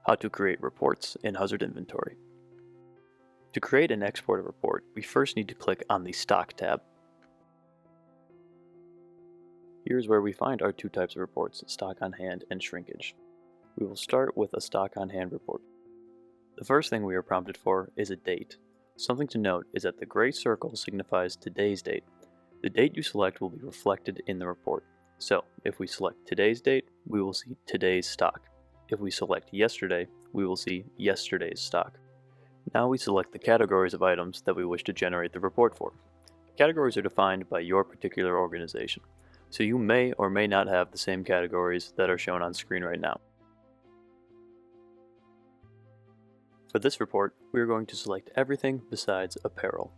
How to create reports in Huzzard Inventory. To create and export a report, we first need to click on the Stock tab. Here's where we find our two types of reports, stock on hand and shrinkage. We will start with a stock on hand report. The first thing we are prompted for is a date. Something to note is that the gray circle signifies today's date. The date you select will be reflected in the report. So, if we select today's date, we will see today's stock. If we select yesterday, we will see yesterday's stock. Now we select the categories of items that we wish to generate the report for. Categories are defined by your particular organization, so you may or may not have the same categories that are shown on screen right now. For this report, we are going to select everything besides apparel.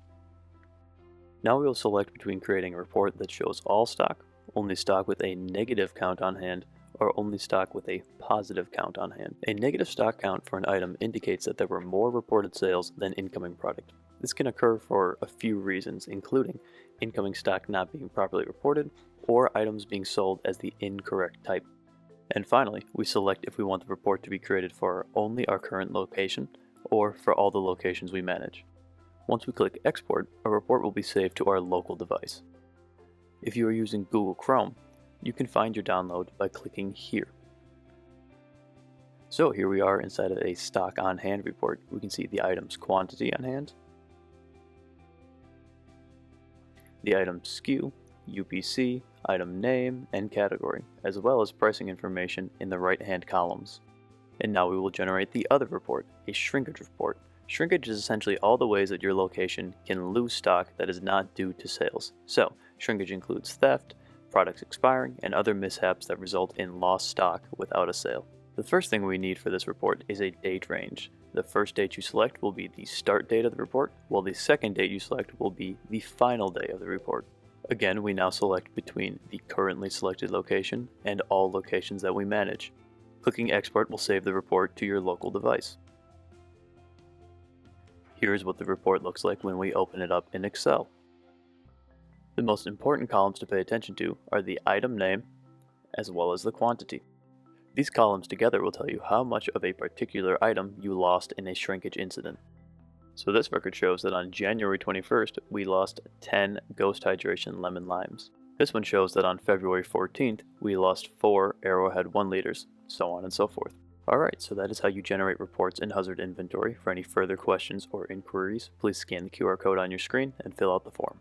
Now we will select between creating a report that shows all stock, only stock with a negative count on hand, or only stock with a positive count on hand. A negative stock count for an item indicates that there were more reported sales than incoming product. This can occur for a few reasons, including incoming stock not being properly reported, or items being sold as the incorrect type. And finally, we select if we want the report to be created for only our current location, or for all the locations we manage. Once we click Export, a report will be saved to our local device. If you are using Google Chrome, you can find your download by clicking here. So here we are inside of a stock on hand report. We can see the item's quantity on hand, the item's SKU, UPC, item name, and category, as well as pricing information in the right hand columns. And now we will generate the other report, a shrinkage report. Shrinkage is essentially all the ways that your location can lose stock that is not due to sales. So, shrinkage includes theft, products expiring, and other mishaps that result in lost stock without a sale. The first thing we need for this report is a date range. The first date you select will be the start date of the report, while the second date you select will be the final day of the report. Again, we now select between the currently selected location and all locations that we manage. Clicking Export will save the report to your local device. Here's what the report looks like when we open it up in Excel. The most important columns to pay attention to are the item name, as well as the quantity. These columns together will tell you how much of a particular item you lost in a shrinkage incident. So this record shows that on January 21st, we lost 10 Ghost Hydration Lemon Limes. This one shows that on February 14th, we lost 4 Arrowhead 1 liters, so on and so forth. Alright, so that is how you generate reports in Huzzard Inventory. For any further questions or inquiries, please scan the QR code on your screen and fill out the form.